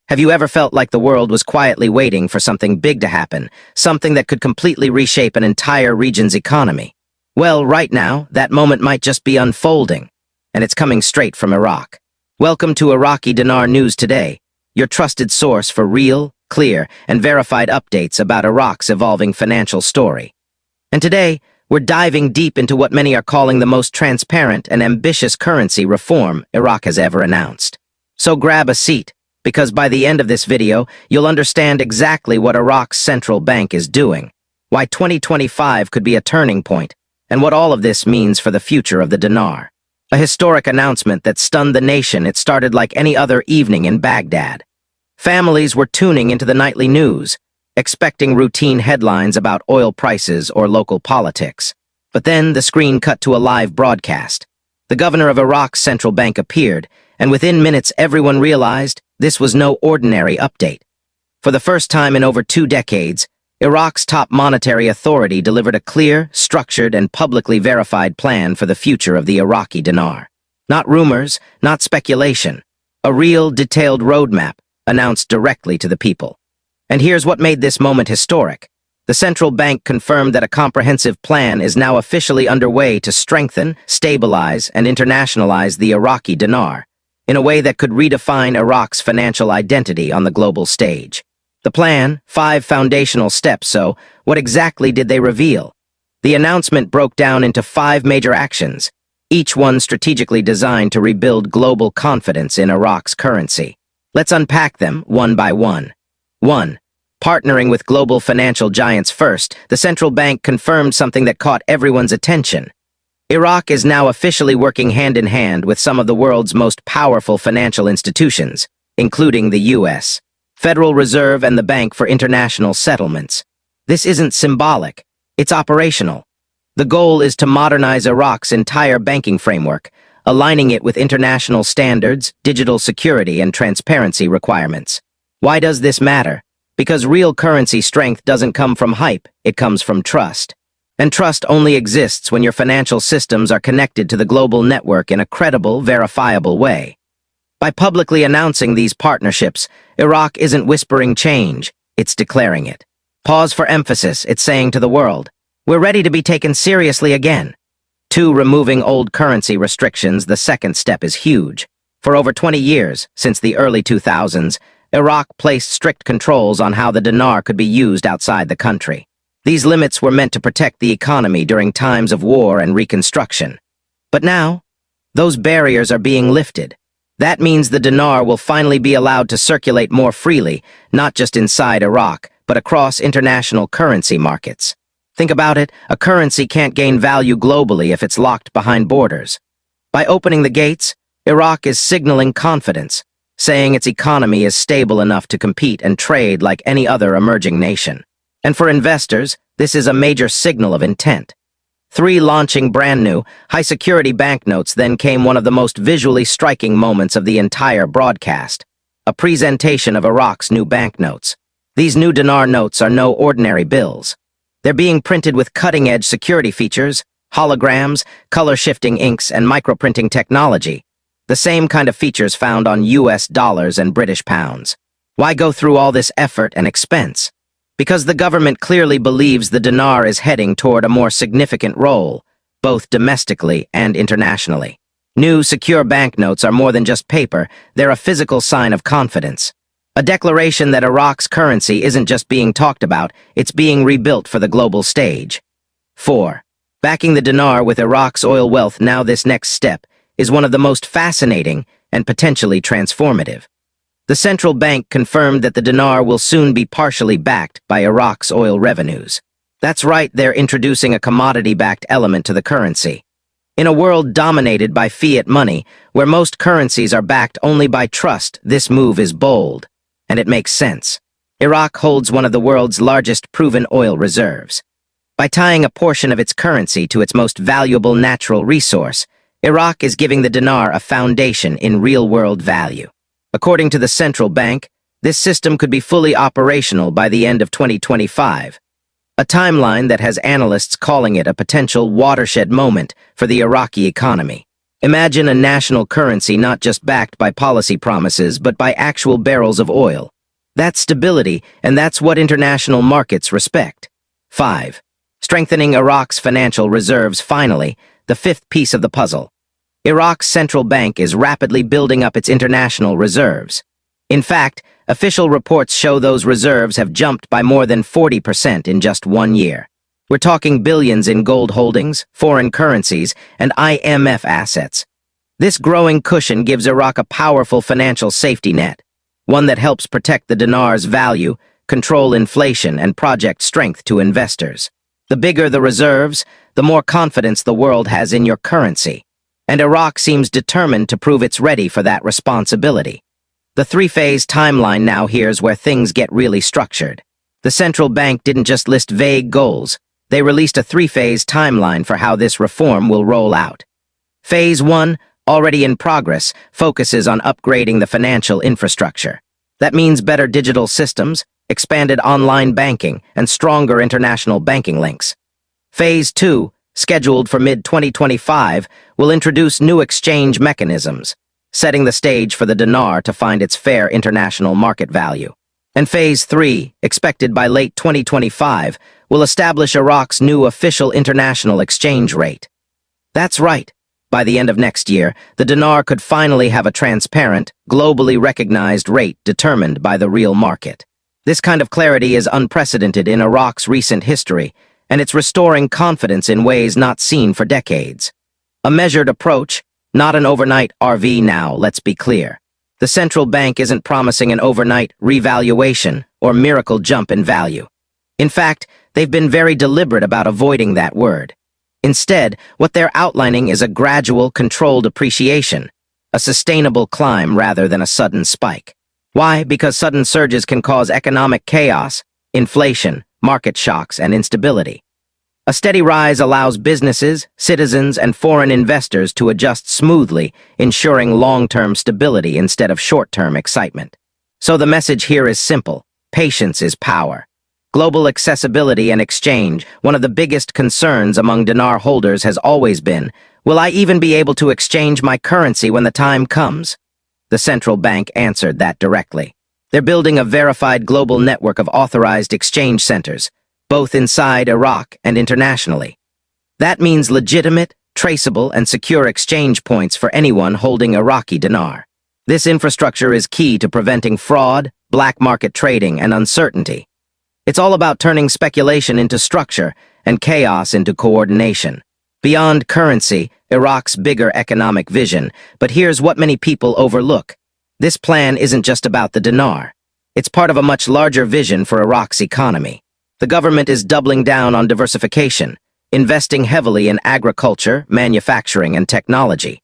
Have you ever felt like the world was quietly waiting for something big to happen, something that could completely reshape an entire region's economy? Well, right now, that moment might just be unfolding, and it's coming straight from Iraq. Welcome to Iraqi Dinar News Today, your trusted source for real, clear, and verified updates about Iraq's evolving financial story. And today, we're diving deep into what many are calling the most transparent and ambitious currency reform Iraq has ever announced. So grab a seat, because by the end of this video, you'll understand exactly what Iraq's central bank is doing, why 2025 could be a turning point, and what all of this means for the future of the dinar. A historic announcement that stunned the nation. It started like any other evening in Baghdad. Families were tuning into the nightly news, expecting routine headlines about oil prices or local politics. But then the screen cut to a live broadcast. The governor of Iraq's central bank appeared, and within minutes everyone realized this was no ordinary update. For the first time in over 2 decades, Iraq's top monetary authority delivered a clear, structured, and publicly verified plan for the future of the Iraqi dinar. Not rumors, not speculation. A real, detailed roadmap announced directly to the people. And here's what made this moment historic. The central bank confirmed that a comprehensive plan is now officially underway to strengthen, stabilize, and internationalize the Iraqi dinar in a way that could redefine Iraq's financial identity on the global stage. The plan, 5 foundational steps, so what exactly did they reveal? The announcement broke down into 5 major actions, each one strategically designed to rebuild global confidence in Iraq's currency. Let's unpack them one by one. 1. Partnering with global financial giants first, the central bank confirmed something that caught everyone's attention. Iraq is now officially working hand-in-hand with some of the world's most powerful financial institutions, including the U.S. Federal Reserve and the Bank for International Settlements. This isn't symbolic, it's operational. The goal is to modernize Iraq's entire banking framework, aligning it with international standards, digital security, and transparency requirements. Why does this matter? Because real currency strength doesn't come from hype, it comes from trust. And trust only exists when your financial systems are connected to the global network in a credible, verifiable way. By publicly announcing these partnerships, Iraq isn't whispering change, it's declaring it. Pause for emphasis, it's saying to the world, we're ready to be taken seriously again. 2. Removing old currency restrictions. The second step is huge. For over 20 years, since the early 2000s, Iraq placed strict controls on how the dinar could be used outside the country. These limits were meant to protect the economy during times of war and reconstruction. But now, those barriers are being lifted. That means the dinar will finally be allowed to circulate more freely, not just inside Iraq, but across international currency markets. Think about it, a currency can't gain value globally if it's locked behind borders. By opening the gates, Iraq is signaling confidence, saying its economy is stable enough to compete and trade like any other emerging nation. And for investors, this is a major signal of intent. 3. Launching brand new, high-security banknotes. Then came one of the most visually striking moments of the entire broadcast, a presentation of Iraq's new banknotes. These new dinar notes are no ordinary bills. They're being printed with cutting-edge security features, holograms, color-shifting inks, and microprinting technology, the same kind of features found on US dollars and British pounds. Why go through all this effort and expense? Because the government clearly believes the dinar is heading toward a more significant role, both domestically and internationally. New, secure banknotes are more than just paper, they're a physical sign of confidence. A declaration that Iraq's currency isn't just being talked about, it's being rebuilt for the global stage. 4. Backing the dinar with Iraq's oil wealth. Now this next step is one of the most fascinating and potentially transformative. The central bank confirmed that the dinar will soon be partially backed by Iraq's oil revenues. That's right, they're introducing a commodity-backed element to the currency. In a world dominated by fiat money, where most currencies are backed only by trust, this move is bold. And it makes sense. Iraq holds one of the world's largest proven oil reserves. By tying a portion of its currency to its most valuable natural resource, Iraq is giving the dinar a foundation in real-world value. According to the central bank, this system could be fully operational by the end of 2025, a timeline that has analysts calling it a potential watershed moment for the Iraqi economy. Imagine a national currency not just backed by policy promises, but by actual barrels of oil. That's stability, and that's what international markets respect. 5. Strengthening Iraq's financial reserves. Finally, the fifth piece of the puzzle. Iraq's central bank is rapidly building up its international reserves. In fact, official reports show those reserves have jumped by more than 40% in just 1 year. We're talking billions in gold holdings, foreign currencies, and IMF assets. This growing cushion gives Iraq a powerful financial safety net, one that helps protect the dinar's value, control inflation, and project strength to investors. The bigger the reserves, the more confidence the world has in your currency. And Iraq seems determined to prove it's ready for that responsibility. The three-phase timeline now here's where things get really structured. The central bank didn't just list vague goals. They released a three-phase timeline for how this reform will roll out. Phase 1, already in progress, focuses on upgrading the financial infrastructure. That means better digital systems, expanded online banking, and stronger international banking links. Phase 2, scheduled for mid-2025, will introduce new exchange mechanisms, setting the stage for the dinar to find its fair international market value. And Phase 3, expected by late 2025, will establish Iraq's new official international exchange rate. That's right. By the end of next year, the dinar could finally have a transparent, globally recognized rate determined by the real market. This kind of clarity is unprecedented in Iraq's recent history, and it's restoring confidence in ways not seen for decades. A measured approach, not an overnight RV now, let's be clear. The central bank isn't promising an overnight revaluation or miracle jump in value. In fact, they've been very deliberate about avoiding that word. Instead, what they're outlining is a gradual, controlled appreciation, a sustainable climb rather than a sudden spike. Why? Because sudden surges can cause economic chaos, inflation, market shocks, and instability. A steady rise allows businesses, citizens, and foreign investors to adjust smoothly, ensuring long-term stability instead of short-term excitement. So the message here is simple: patience is power. Global accessibility and exchange, one of the biggest concerns among dinar holders has always been, will I even be able to exchange my currency when the time comes? The central bank answered that directly. They're building a verified global network of authorized exchange centers, both inside Iraq and internationally. That means legitimate, traceable, and secure exchange points for anyone holding Iraqi dinar. This infrastructure is key to preventing fraud, black market trading, and uncertainty. It's all about turning speculation into structure and chaos into coordination. Beyond currency, Iraq's bigger economic vision, but here's what many people overlook. This plan isn't just about the dinar. It's part of a much larger vision for Iraq's economy. The government is doubling down on diversification, investing heavily in agriculture, manufacturing, and technology.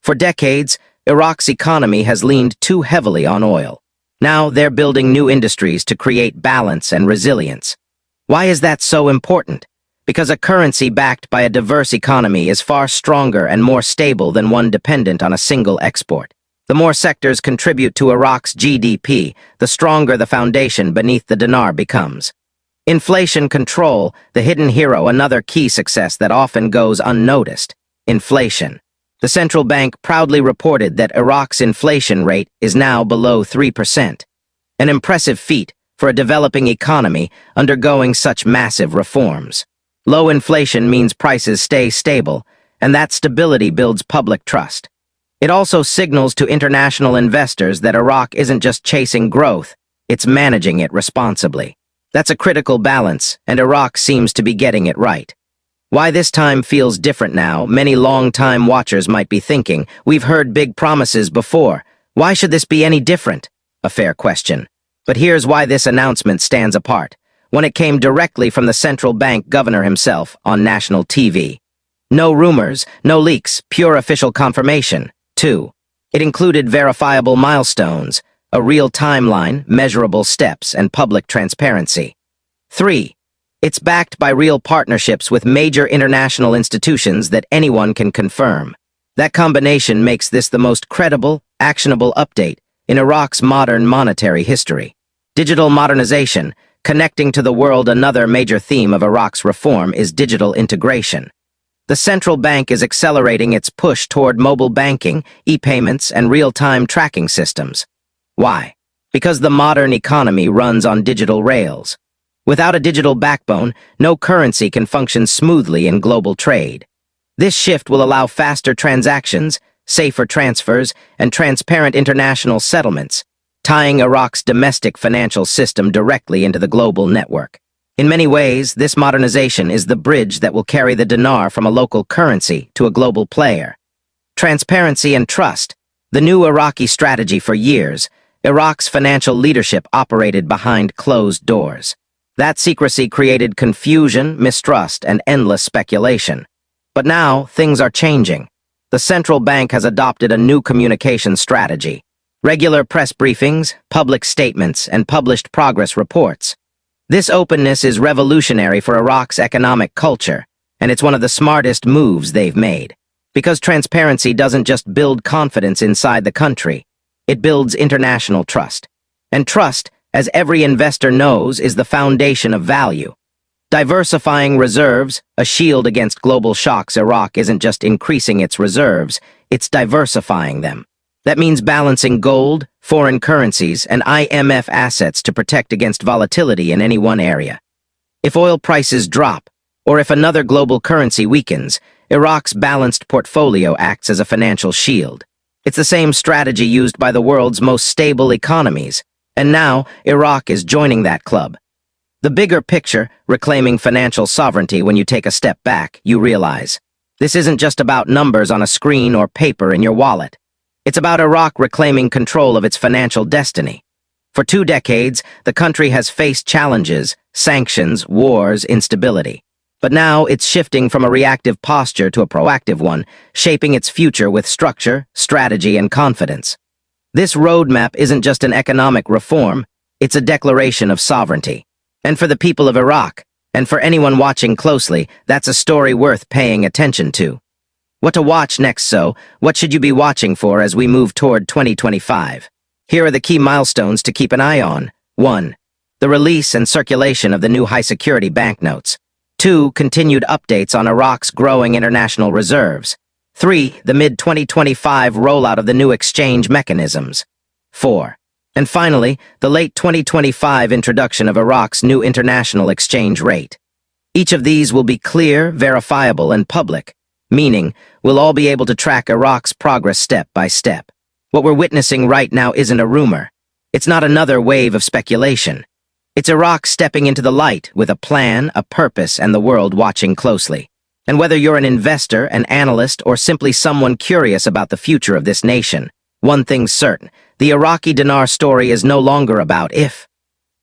For decades, Iraq's economy has leaned too heavily on oil. Now they're building new industries to create balance and resilience. Why is that so important? Because a currency backed by a diverse economy is far stronger and more stable than one dependent on a single export. The more sectors contribute to Iraq's GDP, the stronger the foundation beneath the dinar becomes. Inflation control, the hidden hero, another key success that often goes unnoticed. Inflation. The central bank proudly reported that Iraq's inflation rate is now below 3%. An impressive feat for a developing economy undergoing such massive reforms. Low inflation means prices stay stable, and that stability builds public trust. It also signals to international investors that Iraq isn't just chasing growth, it's managing it responsibly. That's a critical balance, and Iraq seems to be getting it right. Why this time feels different now, many long-time watchers might be thinking, we've heard big promises before. Why should this be any different? A fair question. But here's why this announcement stands apart. When it came directly from the central bank governor himself on national TV. No rumors, no leaks, pure official confirmation. 2. It included verifiable milestones, a real timeline, measurable steps, and public transparency. 3. It's backed by real partnerships with major international institutions that anyone can confirm. That combination makes this the most credible, actionable update in Iraq's modern monetary history. Digital modernization, connecting to the world. Another major theme of Iraq's reform is digital integration. The central bank is accelerating its push toward mobile banking, e-payments, and real-time tracking systems. Why? Because the modern economy runs on digital rails. Without a digital backbone, no currency can function smoothly in global trade. This shift will allow faster transactions, safer transfers, and transparent international settlements, tying Iraq's domestic financial system directly into the global network. In many ways, this modernization is the bridge that will carry the dinar from a local currency to a global player. Transparency and trust, the new Iraqi strategy for years. Iraq's financial leadership operated behind closed doors. That secrecy created confusion, mistrust, and endless speculation. But now, things are changing. The central bank has adopted a new communication strategy. Regular press briefings, public statements, and published progress reports. This openness is revolutionary for Iraq's economic culture, and it's one of the smartest moves they've made. Because transparency doesn't just build confidence inside the country, it builds international trust. And trust, as every investor knows, is the foundation of value. Diversifying reserves, a shield against global shocks. Iraq isn't just increasing its reserves, it's diversifying them. That means balancing gold, foreign currencies, and IMF assets to protect against volatility in any one area. If oil prices drop, or if another global currency weakens, Iraq's balanced portfolio acts as a financial shield. It's the same strategy used by the world's most stable economies, and now Iraq is joining that club. The bigger picture, reclaiming financial sovereignty. When you take a step back, you realize this isn't just about numbers on a screen or paper in your wallet. It's about Iraq reclaiming control of its financial destiny. For 2 decades, the country has faced challenges, sanctions, wars, instability. But now it's shifting from a reactive posture to a proactive one, shaping its future with structure, strategy, and confidence. This roadmap isn't just an economic reform, it's a declaration of sovereignty. And for the people of Iraq, and for anyone watching closely, that's a story worth paying attention to. What to watch next? So, what should you be watching for as we move toward 2025? Here are the key milestones to keep an eye on. 1. The release and circulation of the new high-security banknotes. 2. Continued updates on Iraq's growing international reserves. 3. The mid-2025 rollout of the new exchange mechanisms. 4. And finally, the late 2025 introduction of Iraq's new international exchange rate. Each of these will be clear, verifiable, and public, meaning we'll all be able to track Iraq's progress step by step. What we're witnessing right now isn't a rumor. It's not another wave of speculation. It's Iraq stepping into the light with a plan, a purpose, and the world watching closely. And whether you're an investor, an analyst, or simply someone curious about the future of this nation, one thing's certain: the Iraqi dinar story is no longer about if.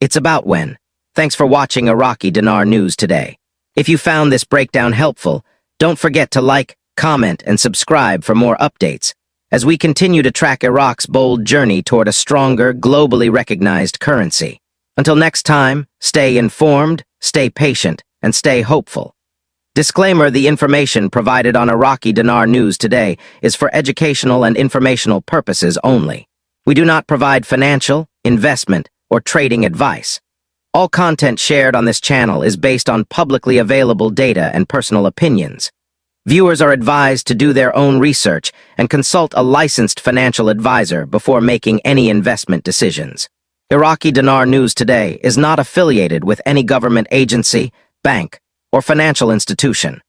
It's about when. Thanks for watching Iraqi Dinar News Today. If you found this breakdown helpful, don't forget to like, comment, and subscribe for more updates as we continue to track Iraq's bold journey toward a stronger, globally recognized currency. Until next time, stay informed, stay patient, and stay hopeful. Disclaimer: the information provided on Iraqi Dinar News Today is for educational and informational purposes only. We do not provide financial, investment, or trading advice. All content shared on this channel is based on publicly available data and personal opinions. Viewers are advised to do their own research and consult a licensed financial advisor before making any investment decisions. Iraqi Dinar News Today is not affiliated with any government agency, bank, or financial institution.